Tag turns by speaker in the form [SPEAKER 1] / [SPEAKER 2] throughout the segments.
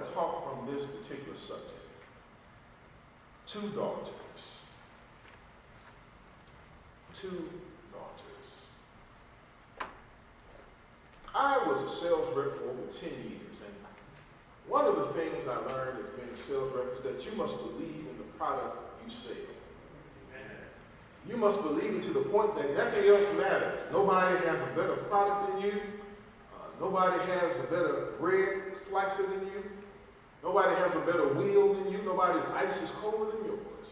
[SPEAKER 1] to talk from this particular subject. 2 daughters. 2 daughters. I was a sales rep for over 10 years, and one of the things I learned as being a sales rep is that you must believe in the product you sell. You must believe it to the point that nothing else matters. Nobody has a better product than you. Nobody has a better bread slicer than you. Nobody has a better wheel than you. Nobody's ice is colder than yours.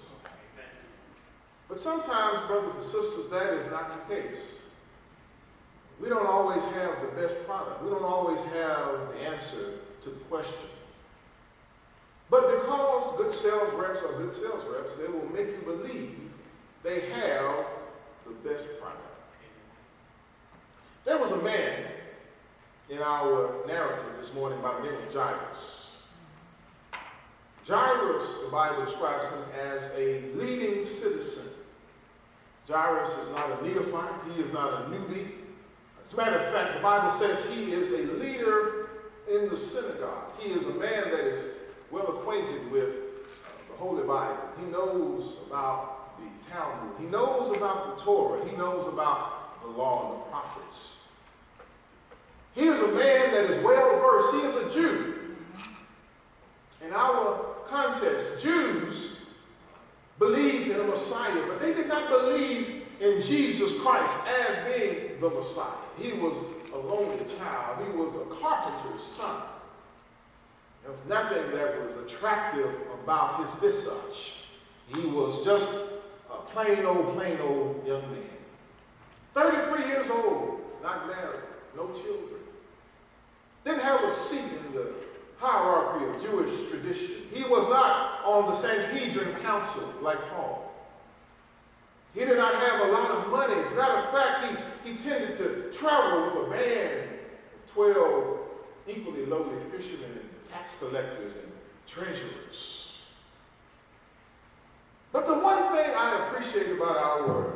[SPEAKER 1] But sometimes, brothers and sisters, that is not the case. We don't always have the best product. We don't always have the answer to the question. But because good sales reps are good sales reps, they will make you believe they have the best product. There was a man in our narrative this morning by the name of Jairus. Jairus, the Bible describes him as a leading citizen. Jairus is not a neophyte. He is not a newbie. As a matter of fact, the Bible says he is a leader in the synagogue. He is a man that is well acquainted with the Holy Bible. He knows about the Talmud. He knows about the Torah. He knows about the law and the prophets. He is a man that is well versed. He is a Jew. In our context, Jews believed in a Messiah, but they did not believe in Jesus Christ as being the Messiah. He was a lonely child. He was a carpenter's son. There was nothing that was attractive about his visage. He was just a plain old young man. 33 years old, not married, no children. Didn't have a seat in the hierarchy of Jewish tradition. He was not on the Sanhedrin council like Paul. He did not have a lot of money. As a matter of fact, he tended to travel with a band of 12 equally lowly fishermen and tax collectors and treasurers. But the one thing I appreciate about our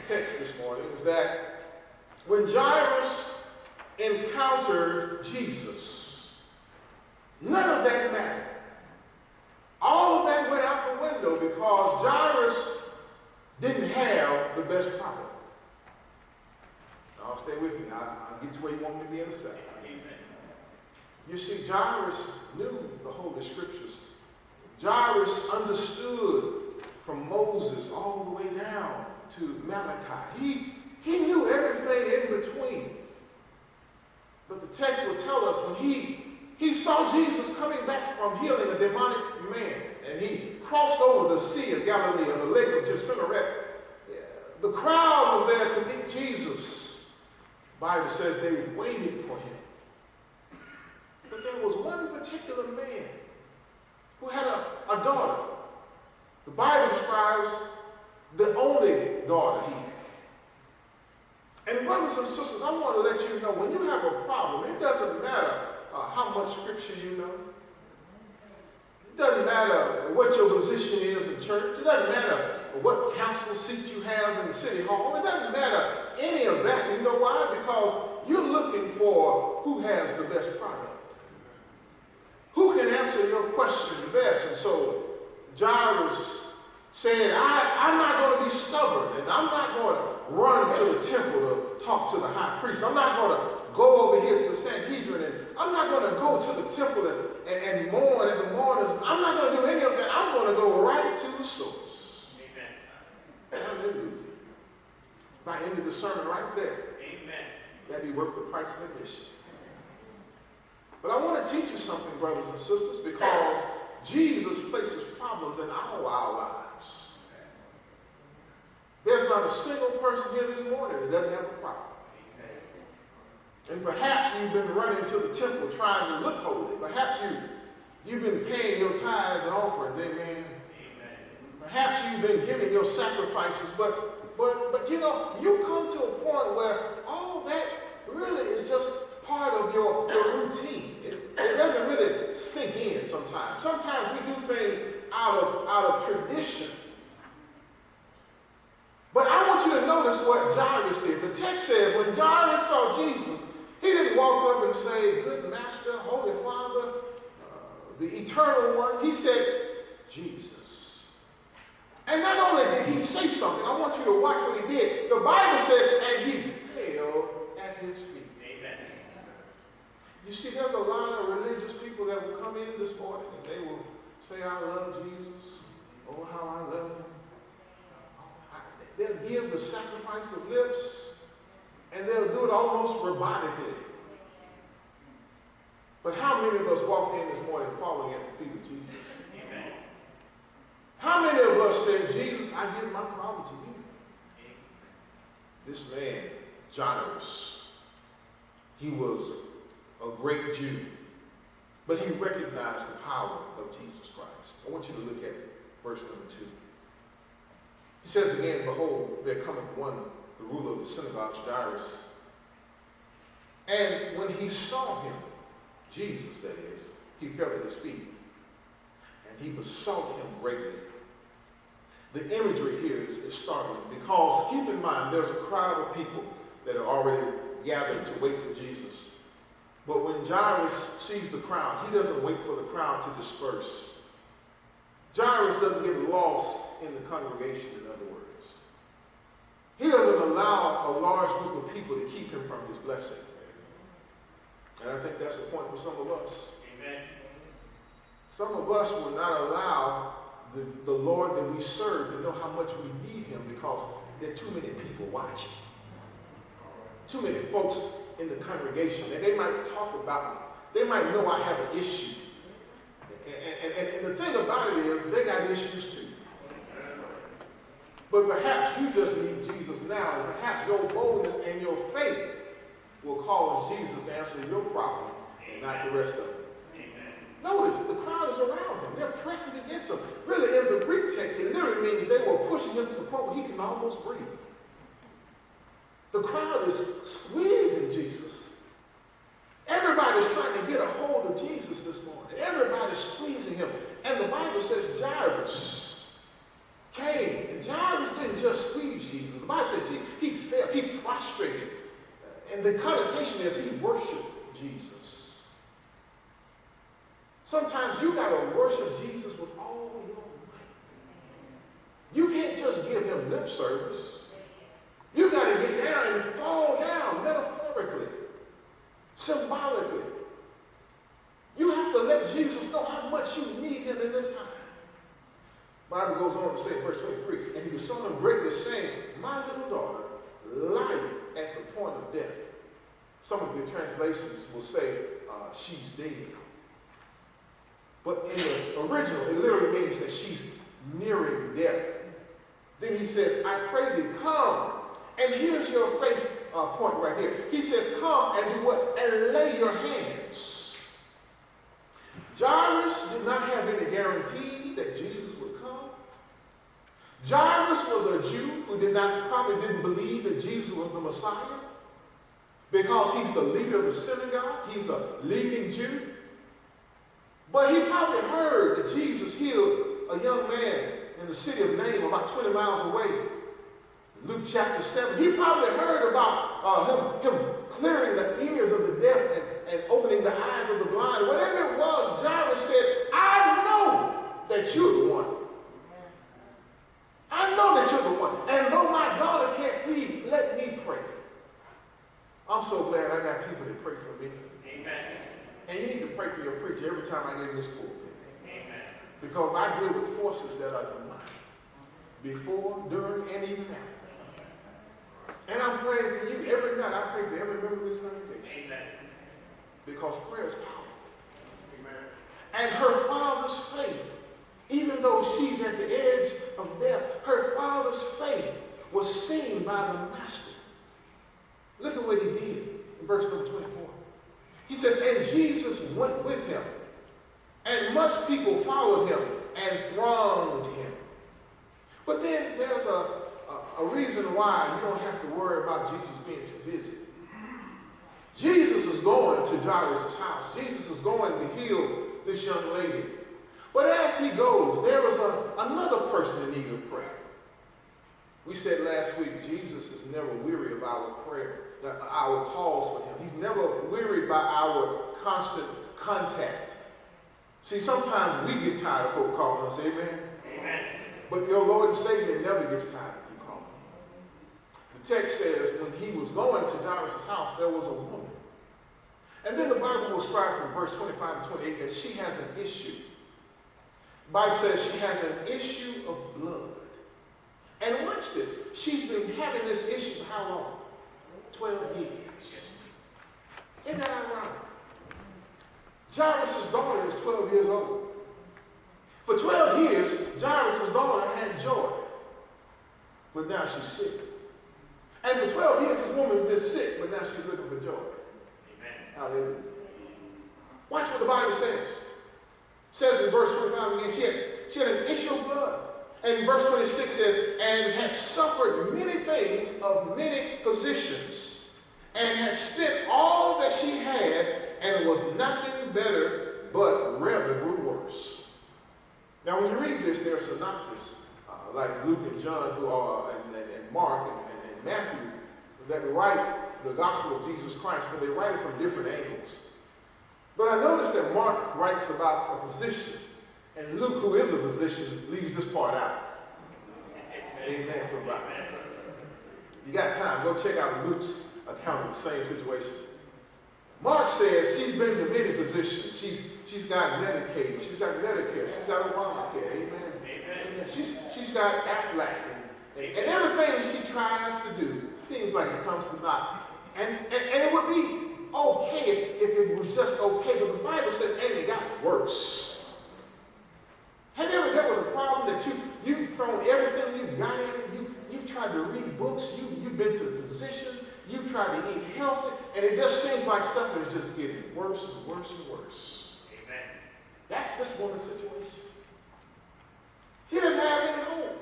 [SPEAKER 1] text this morning is that when Jairus encountered Jesus, none of that mattered. All of that went out the window because Jairus didn't have the best product. Now, stay with me. I'll get to where you want me to be in a second. You see, Jairus knew the Holy Scriptures. Jairus understood from Moses all the way down to Malachi. He knew everything in between. But the text will tell us when he saw Jesus coming back from healing a demonic man, and he crossed over the Sea of Galilee or the Lake of Gennesaret. The crowd was there to meet Jesus. The Bible says they waited for him. But there was one particular man who had a daughter. The Bible describes the only daughter he had. And brothers and sisters, I want to let you know, when you have a problem, it doesn't matter how much scripture you know. It doesn't matter what your position is in church. It doesn't matter what council seat you have in the city hall. It doesn't matter any of that. You know why? Because you're looking for who has the best product. Who can answer your question best? And so Jairus said, I'm not going to be stubborn, and I'm not going to run to the temple to talk to the high priest. I'm not going to go over here to the Sanhedrin, and I'm not going to go to the temple and mourn at the mourners. I'm not going to do any of that. I'm going to go right to the source. Amen. Hallelujah. If I ended the sermon right there, amen, that'd be worth the price of admission. But I want to teach you something, brothers and sisters, because Jesus places problems in our lives. There's not a single person here this morning that doesn't have a problem. And perhaps you've been running to the temple trying to look holy. Perhaps you've been paying your tithes and offerings. Amen. Perhaps you've been giving your sacrifices. But you know, you come to a point where all that really is just part of your routine. It doesn't really sink in sometimes. Sometimes we do things out of tradition. But I want you to notice what Jairus did. The text says when Jairus saw Jesus, he didn't walk up and say, "Good Master, Holy Father, the eternal one. He said, Jesus. And not only did he say something, I want you to watch what he did. The Bible says, and he fell at his feet. Amen. You see, there's a lot of religious people that will come in this morning and they will say, I love Jesus. Oh, how I love him. They'll give the sacrifice of lips, and they'll do it almost robotically. But how many of us walked in this morning falling at the feet of Jesus? Amen. How many of us said, Jesus, I give my problem to you? This man, Jairus, he was a great Jew, but he recognized the power of Jesus Christ. I want you to look at verse number 2. He says again, behold, there cometh one, the ruler of the synagogue, Jairus. And when he saw him, Jesus that is, he fell at his feet, and he besought him greatly. The imagery here is startling because, keep in mind, there's a crowd of people that are already gathered to wait for Jesus. But when Jairus sees the crowd, he doesn't wait for the crowd to disperse. Jairus doesn't get lost in the congregation, in other words. He doesn't allow a large group of people to keep him from his blessing. And I think that's the point for some of us. Amen. Some of us will not allow the Lord that we serve to know how much we need him because there are too many people watching. Too many folks in the congregation. And they might talk about me. They might know I have an issue. And the thing about it is, they got issues too. But perhaps you just need Jesus now, and perhaps your boldness and your faith will cause Jesus to answer your problem and not the rest of it. Notice, the crowd is around him. They're pressing against him. Really, in the Greek text, it literally means they were pushing him to the point where he can almost breathe. The crowd is squeezing Jesus. Everybody's trying to get a hold of Jesus this morning. Everybody's squeezing him. And the Bible says Jairus came. And Jairus didn't just squeeze Jesus. The Bible says he fell. He prostrated. And the connotation is he worshiped Jesus. Sometimes you got to worship Jesus with all your might. You can't just give him lip service. You got to get down and fall down metaphorically, symbolically. You have to let Jesus know how much you need him in this time. The Bible goes on to say, verse 23, and he besought him greatly, saying, my little daughter lieth at the point of death. Some of the translations will say, she's dead. But in the original, it literally means that she's nearing death. Then he says, I pray thee, come. And here's your faith point right here. He says, come and do what? And lay your hands. Jairus did not have any guarantee that Jesus would come. Jairus was a Jew who probably didn't believe that Jesus was the Messiah because he's the leader of the synagogue. He's a leading Jew. But he probably heard that Jesus healed a young man in the city of Nain about 20 miles away. Luke chapter 7. He probably heard about him clearing the ears of the deaf and opening the eyes of the blind. Whatever it was, Jairus said, I know that you're the one. I know that you're the one. And though my daughter can't plead, let me pray. I'm so glad I got people that pray for me. Amen. And you need to pray for your preacher every time I get in this pulpit. Amen. Because I deal with forces that are demonic. Before, during, and even after. And I'm praying for you every night. I pray for every member of this congregation. Amen. Because prayer is powerful. Amen. And her father's faith, even though she's at the edge of death, her father's faith was seen by the master. Look at what he did in verse number 24. He says, and Jesus went with him, and much people followed him and thronged him. But then there's a reason why you don't have to worry about Jesus being too busy. Jesus is going to Jairus' house. Jesus is going to heal this young lady. But as he goes, there is another person in need of prayer. We said last week, Jesus is never weary of our prayer, our calls for him. He's never wearied by our constant contact. See, sometimes we get tired of folk calling us, amen?
[SPEAKER 2] Amen.
[SPEAKER 1] But your Lord and Savior never gets tired of you calling. The text says when he was going to Jairus' house, there was a woman. And then the Bible will describe from verse 25 and 28 that she has an issue. The Bible says she has an issue of blood. And watch this. She's been having this issue for how long? 12 years. Isn't that ironic? Jairus' daughter is 12 years old. For 12 years, Jairus' daughter had joy. But now she's sick. And for 12 years, this woman's been sick, but now she's looking for joy.
[SPEAKER 2] Amen.
[SPEAKER 1] Hallelujah. Watch what the Bible says. It says in verse 25 again, she had an issue of blood. And verse 26 says, and had suffered many things of many physicians, and had spent all that she had, and was nothing better, but rather grew worse. Now, when you read this, there are synoptists, like Luke and John, who are, and Mark and Matthew, that write the gospel of Jesus Christ, but they write it from different angles. But I noticed that Mark writes about a physician, and Luke, who is a physician, leaves this part out. Amen, somebody. You got time, go check out Luke's account of the same situation. Mark says she's been to many physicians. She's got Medicaid, she's got Medicare, she's got Obamacare, amen. Amen. She's got Aflac, and everything she tries to do seems like it comes to naught. And it would be okay if it was just okay, but the Bible says, and it got worse. Have you ever dealt with a problem that you've thrown everything you've got in it? You've tried to read books, you've been to the physician, you've tried to eat healthy, and it just seems like stuff is just getting worse and worse and worse.
[SPEAKER 2] Amen.
[SPEAKER 1] That's this woman's situation. She doesn't have any hope.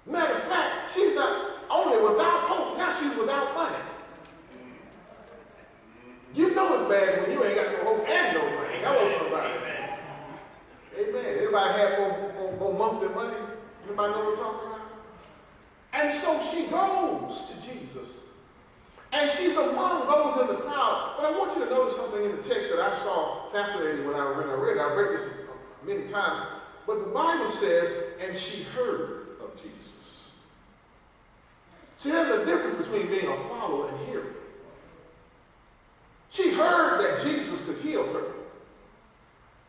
[SPEAKER 1] Matter of fact, she's not only without hope, now she's without money. You know it's bad when you ain't got no hope and no money. Hello, somebody. Amen. Everybody have more monthly money? Anybody know what we're talking about? And so she goes to Jesus. And she's among those in the crowd. But I want you to notice something in the text that I saw fascinating when I read it. I've read this many times. But the Bible says, and she heard of Jesus. See, there's a difference between being a follower and hearing. She heard that Jesus could heal her.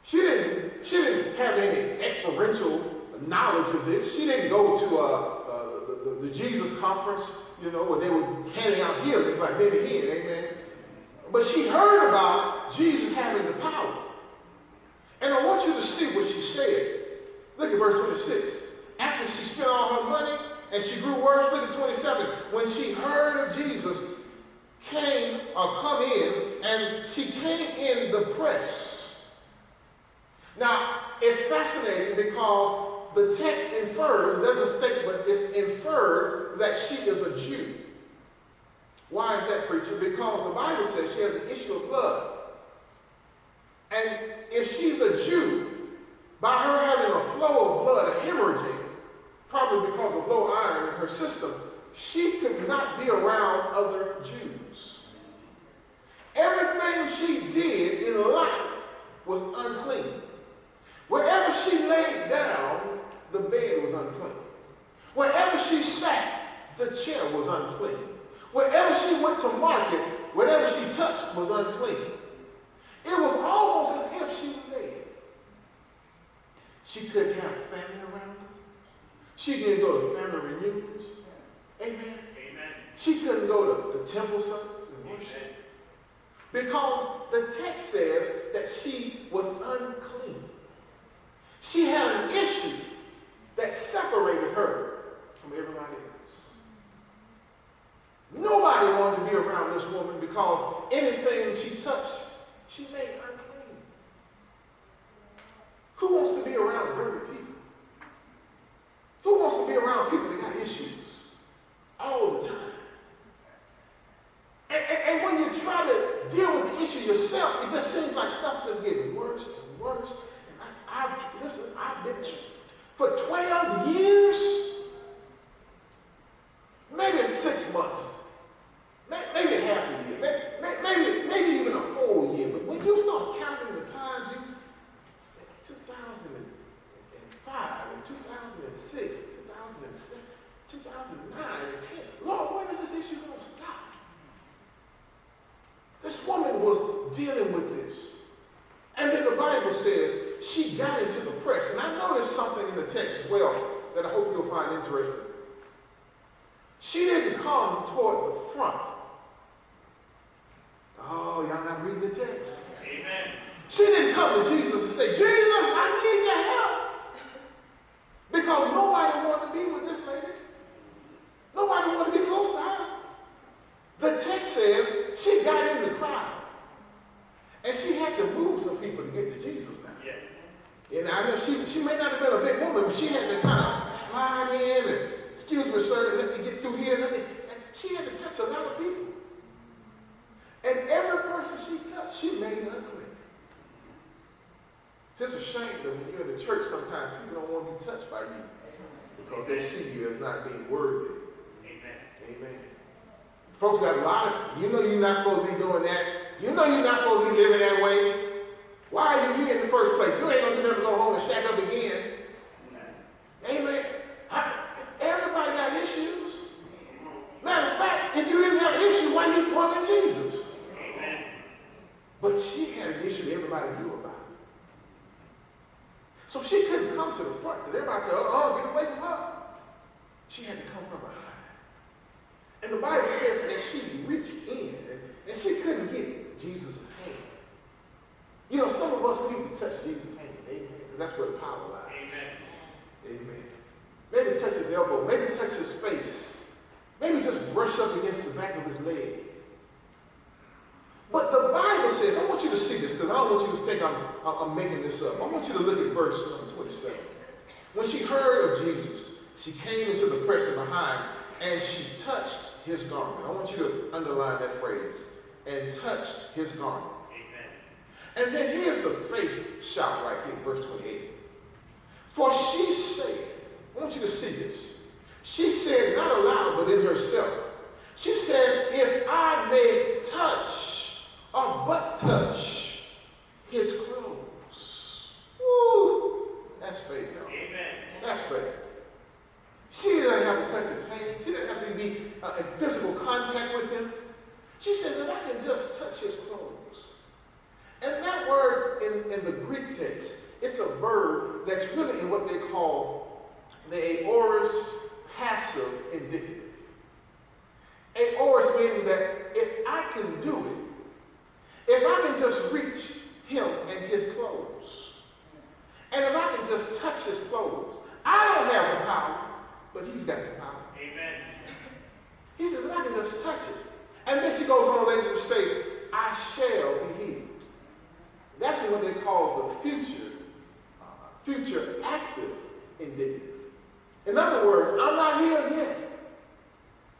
[SPEAKER 1] She didn't have any experiential knowledge of this. She didn't go to the Jesus conference, where they were handing out healings like maybe here, amen. But she heard about Jesus having the power. And I want you to see what she said. Look at verse 26. After she spent all her money and she grew worse, look at 27. When she heard of Jesus come in, and she came in the press. Now, it's fascinating because the text infers, it doesn't state, but it's inferred that she is a Jew. Why is that, preacher? Because the Bible says she has an issue of blood. And if she's a Jew, by her having a flow of blood, a hemorrhaging, probably because of low iron in her system, she could not be around other Jews. Everything she did in life was unclean. Wherever she laid down, the bed was unclean. Wherever she sat, the chair was unclean. Wherever she went to market, whatever she touched was unclean. It was almost as if she was dead. She couldn't have family around her. She didn't go to family reunions. Amen. Amen. She couldn't go to the temple service and worship. Amen. Because the text says that she was unclean. She had an issue that separated her from everybody else. Nobody wanted to be around this woman because anything she touched, she made unclean. Who wants to be around dirty people? Who wants to be around people that got issues all the time? And when you try to deal with the issue yourself, it just seems like stuff just getting worse and worse. And I've been for 12 years, maybe 6 months, maybe half a year, maybe even a whole year. But when you start counting the times it says, she got into the press. And I noticed something in the text as well that I hope you'll find interesting. She didn't come toward the front. Oh, y'all not reading the text.
[SPEAKER 2] Amen.
[SPEAKER 1] She didn't come to Jesus and say, Jesus, I need your help. Because nobody wanted to be with this lady. Nobody wanted to be close to her. The text says she got in the crowd. And she had to move some people to get to Jesus now.
[SPEAKER 2] Yes.
[SPEAKER 1] And I know she may not have been a big woman, but she had to kind of slide in and, excuse me, sir, let me get through here. And she had to touch a lot of people. And every person she touched, she made unclean. It's just a shame that when you're in the church, sometimes people don't want to be touched by you because they see you as not being worthy.
[SPEAKER 2] Amen.
[SPEAKER 1] Amen. Folks got a lot of, you know you're not supposed to be doing that. You know you're not supposed to be living that way. Why are you here in the first place? You ain't going to never go home and shack up again. Amen. Everybody got issues. Matter of fact, if you didn't have issues, why you calling Jesus?
[SPEAKER 2] Amen.
[SPEAKER 1] But she had an issue everybody knew about. So she couldn't come to the front because everybody said, oh, get away from her. She had to come from behind. And the Bible says that she reached in and she couldn't get Jesus' hand. You know, some of us, we need to touch Jesus' hand. Amen. Because that's where the power lies.
[SPEAKER 2] Amen.
[SPEAKER 1] Amen. Maybe touch his elbow. Maybe touch his face. Maybe just brush up against the back of his leg. But the Bible says, I want you to see this because I don't want you to think I'm making this up. I want you to look at verse number 27. When she heard of Jesus, she came into the press behind and she touched his garment. I want you to underline that phrase. And touched his garment.
[SPEAKER 2] Amen.
[SPEAKER 1] And then here's the faith shout right here, verse 28. For she said, I want you to see this. She said, not aloud, but in herself. She says, if I may touch or but touch his clothes. Woo! That's faith, y'all.
[SPEAKER 2] Amen.
[SPEAKER 1] That's faith. She doesn't have to touch his hand. She doesn't have to be in physical contact with him. She says, if I can just touch his clothes. And that word in the Greek text, it's a verb that's really in what they call the aorist passive indicative. Aorist meaning that if I can do it, if I can just reach him and his clothes, and if I can just touch his clothes, I don't have the power, but he's got the power.
[SPEAKER 2] Amen.
[SPEAKER 1] He says, if I can just touch it. And then she goes on later to say, I shall be healed. That's what they call the future active indicative. In other words, I'm not healed yet.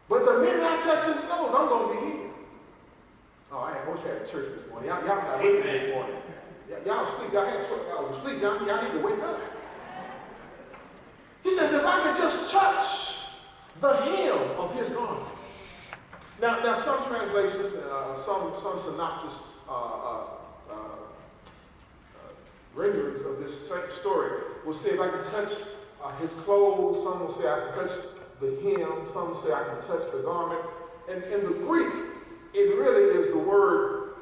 [SPEAKER 1] But the minute I touch his clothes, I'm going to be healed. Oh, I wish I had a church this morning. Y'all got with me this morning. Y'all sleep. Y'all had 12 hours of sleep. Y'all need to wake up. He says, if I could just touch the hem of his garment. Now some translations, some synopsis renderings of this same story will say if I can touch his clothes, some will say I can touch the hem, some will say I can touch the garment. And in the Greek, it really is the word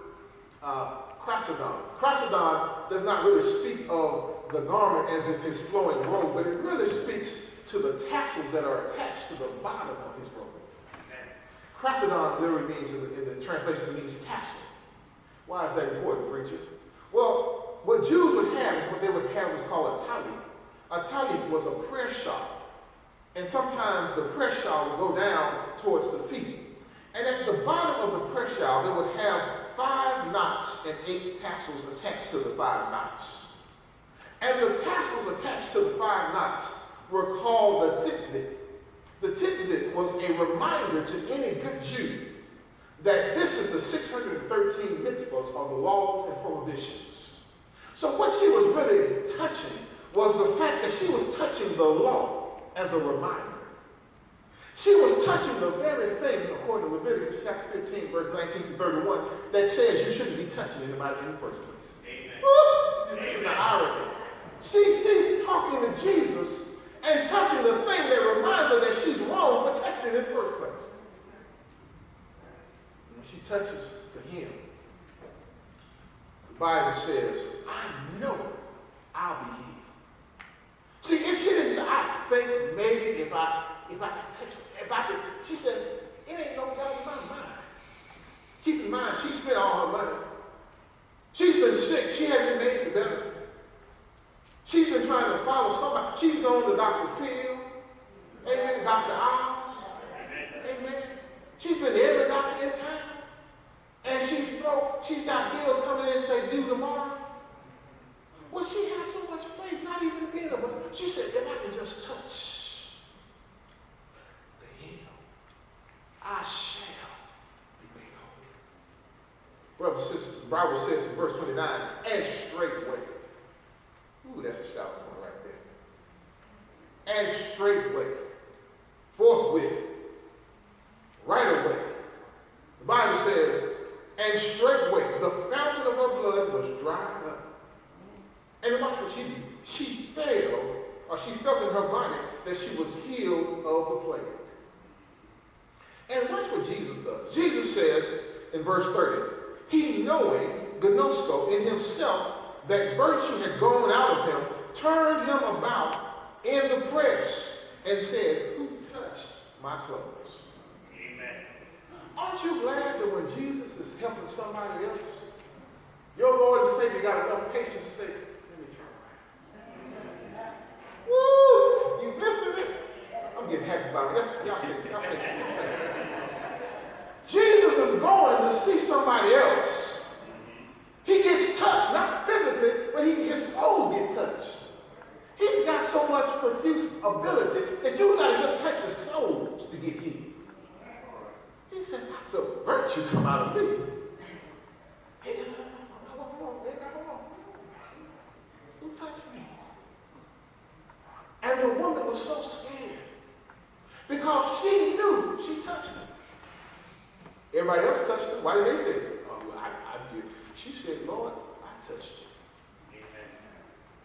[SPEAKER 1] chrysodon. Chrysodon does not really speak of the garment as if it's flowing robe, but it really speaks to the tassels that are attached to the bottom of his robe. Chrysodon literally means, in the translation, it means tassel. Why is that important, preacher? Well, what Jews would have is what they would have was called a talit. A talit was a prayer shawl. And sometimes the prayer shawl would go down towards the feet. And at the bottom of the prayer shawl, they would have 5 knots and 8 tassels attached to the 5 knots. And the tassels attached to the 5 knots were called the tzitzit. The tzitzit was a reminder to any good Jew that this is the 613 mitzvahs of the laws and prohibitions. So what she was really touching was the fact that she was touching the law as a reminder. She was touching the very thing, according to Leviticus chapter 15, verse 19 to 31, that says you shouldn't be touching anybody in the first place.
[SPEAKER 2] Amen.
[SPEAKER 1] Woo! This is the irony. She's talking to Jesus and touching the thing that reminds her that she's wrong for touching it in the first place. When she touches the hem, the Bible says, I know if I could touch, if I could, she says, it ain't no doubt in my mind. Keep in mind, she spent all her money. She's been sick. She hasn't made it better. She's been trying to follow somebody. She's gone to Dr. Phil, amen, Dr. Oz, amen. She's been to every doctor in town. And she's broke. She's got bills coming in and say, due tomorrow. Well, she has so much faith, not even being able. She said, if I can just touch the hem, I shall be made whole. Brothers and sisters, the Bible says in verse 29, and straightway. Ooh, that's a shout one right there. And straightway, forthwith, right away. The Bible says, and straightway, the fountain of her blood was dried up. And watch what she did. She felt in her body that she was healed of the plague. And watch what Jesus does. Jesus says in verse 30, he knowing, gnosko, in himself, that virtue had gone out of him, turned him about in the press and said, who touched my clothes?
[SPEAKER 2] Amen.
[SPEAKER 1] Aren't you glad that when Jesus is helping somebody else, your Lord and Savior got enough patience to say, let me turn around. Woo! You missing it? I'm getting happy about it. Y'all say. Jesus is going to see somebody else. He gets touched, not physically, but his clothes get touched. He's got so much profuse ability that you got to just touch his clothes to get healed. He says, I feel virtue come out of me. Hey, come on. Who touched me? And the woman was so scared because she knew she touched him. Everybody else touched him. Why did they say, oh, well, I did. She said, Lord, I touched you.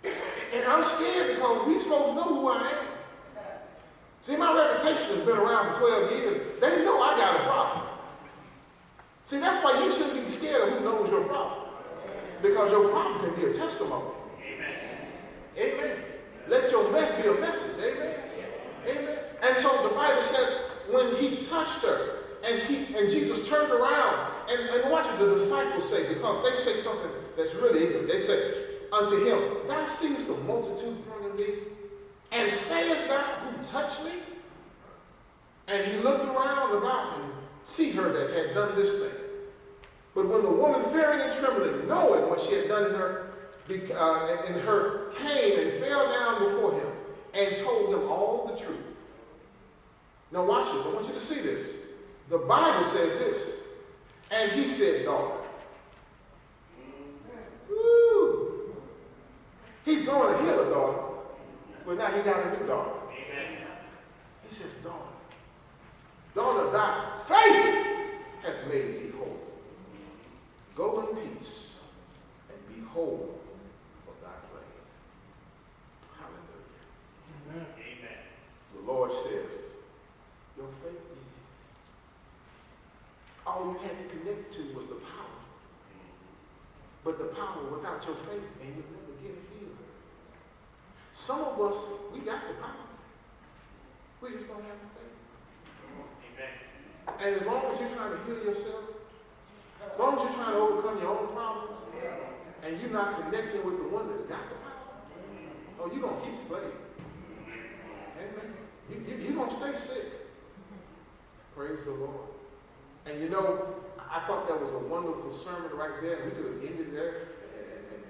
[SPEAKER 1] Amen. And I'm scared because he's supposed to know who I am. See, my reputation has been around for 12 years. They know I got a problem. See, that's why you shouldn't be scared of who knows your problem. Because your problem can be a testimony. Amen. Amen. Let your mess be a message. Amen. Amen. And so the Bible says when he touched her, and Jesus turned around, and watch what the disciples say, because they say something that's really ignorant. They say unto him, thou seest the multitude thronging thee, and sayest thou, who touched me? And he looked around about and see her that had done this thing. But when the woman, fearing and trembling, knowing what she had done in her, came and fell down before him and told him all the truth. Now watch this. I want you to see this. The Bible says this. And he said, daughter. Woo. He's going to heal a daughter, but now he got a new daughter. Amen. He says, daughter, thy faith hath made thee whole. Go in peace and be whole of thy plague. Hallelujah. Amen. Amen. The Lord says, your faith needed. All you had to connect to was the power. But the power without your faith, and you'll never get it healed. Some of us, we got the power. We just don't have the faith. Amen. And as long as you're trying to heal yourself, as long as you're trying to overcome your own problems, and you're not connecting with the one that's got the power, oh, you're going to keep playing. Amen. You're going to stay sick. Praise the Lord. And you know, I thought that was a wonderful sermon right there. We could have ended there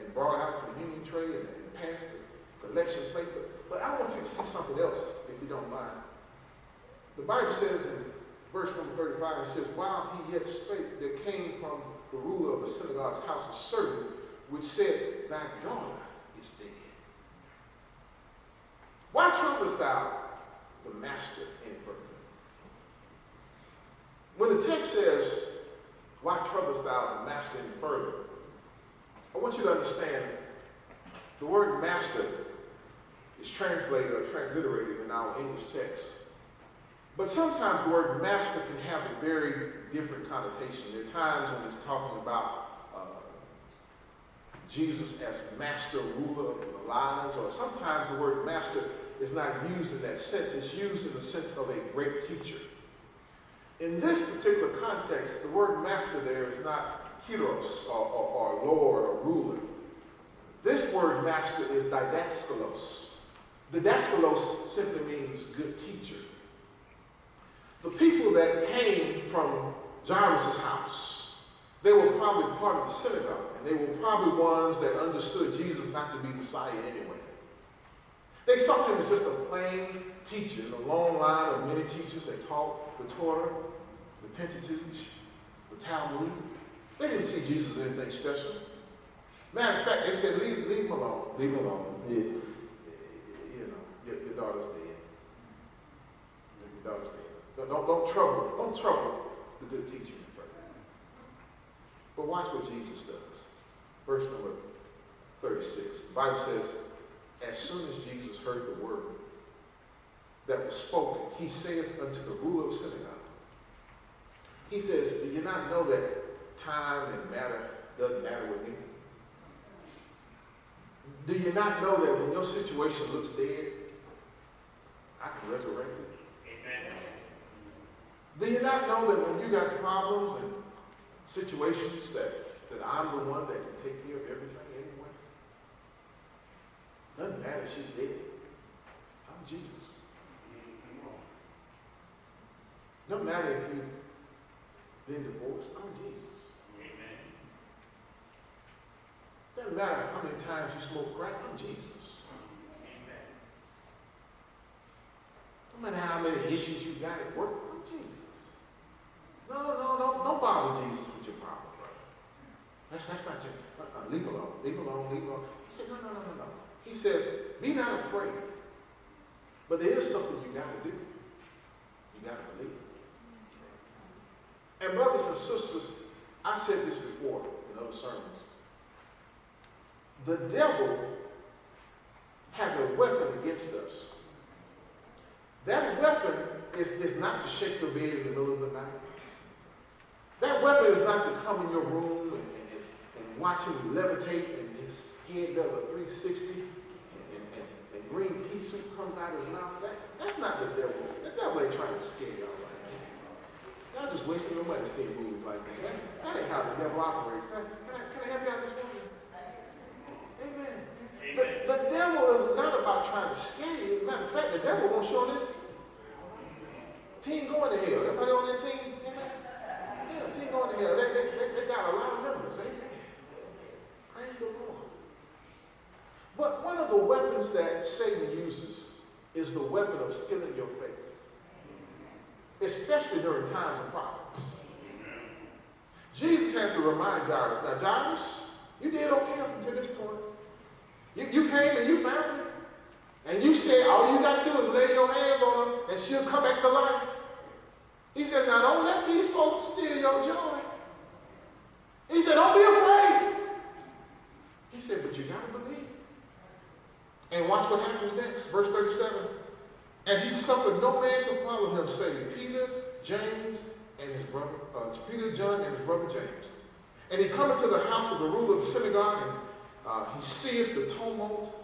[SPEAKER 1] and brought out the communion tray and passed the collection plate. But I want you to see something else, if you don't mind. The Bible says in verse number 35, it says, while he yet spake, there came from the ruler of the synagogue's house a servant which said, thy daughter is dead. Why troublest thou the master any further? When the text says, why troublest thou the master any further? I want you to understand the word master is translated or transliterated in our English text. But sometimes the word master can have a very different connotation. There are times when it's talking about Jesus as master, ruler of the lives, or sometimes the word master is not used in that sense. It's used in the sense of a great teacher. In this particular context, the word master there is not kyros or lord or ruler. This word master is didaskalos. Didaskalos simply means good teacher. The people that came from Jairus' house, they were probably part of the synagogue, and they were probably ones that understood Jesus not to be Messiah anyway. They saw him as just a plain teacher in a long line of many teachers that taught the Torah, the Pentateuch, the Talmud. They didn't see Jesus as anything special. Matter of fact, they said, leave him alone. Leave him alone. Your daughter's dead. Your daughter's dead. Don't trouble the good teacher further. But watch what Jesus does. Verse number 36. The Bible says, as soon as Jesus heard the word that was spoken, he saith unto the ruler of the synagogue. He says, do you not know that time and matter doesn't matter with me? Do you not know that when your situation looks dead, I can resurrect it?
[SPEAKER 2] Amen.
[SPEAKER 1] Do you not know that when you got problems and situations that I'm the one that can take care of everything anyway? Doesn't matter if she's dead. I'm Jesus. No matter if you've been divorced, I'm Jesus.
[SPEAKER 2] Amen.
[SPEAKER 1] Doesn't matter how many times you smoke crack, I'm Jesus.
[SPEAKER 2] Amen.
[SPEAKER 1] No matter how many issues you got at work, I'm Jesus. No, don't bother Jesus with your problem, brother. That's not your, leave alone. He said, no. He says, be not afraid. But there is something you got to do. You got to believe. And brothers and sisters, I've said this before in other sermons. The devil has a weapon against us. That weapon is not to shake your bed in the middle of the night. That weapon is not to come in your room and watch him levitate and his head does a 360 and green pea soup comes out of his mouth. That's not the devil. The devil ain't trying to scare y'all like that. Y'all just wasting your money seeing movies like that. That ain't how the devil operates. Can I help you out this morning? Amen. The devil is not about trying to scare you. As a matter of fact, the devil won't show this team going to hell. Everybody on that team? Amen. Yeah, team going to hell. They got a lot of members. Amen. Praise the Lord. But one of the weapons that Satan uses is the weapon of stealing your faith, especially during times of problems. Jesus has to remind Jairus, now Jairus, you did okay up until this point. You came and you found me. And you said all you got to do is lay your hands on her and she'll come back to life. He said, now don't let these folks steal your joy. He said, don't be afraid. He said, but you got to believe. And watch what happens next. Verse 37. And he suffered no man to follow him, save Peter, James, and his brother, Peter, John, and his brother James. And he cometh to the house of the ruler of the synagogue, and he seeth the tumult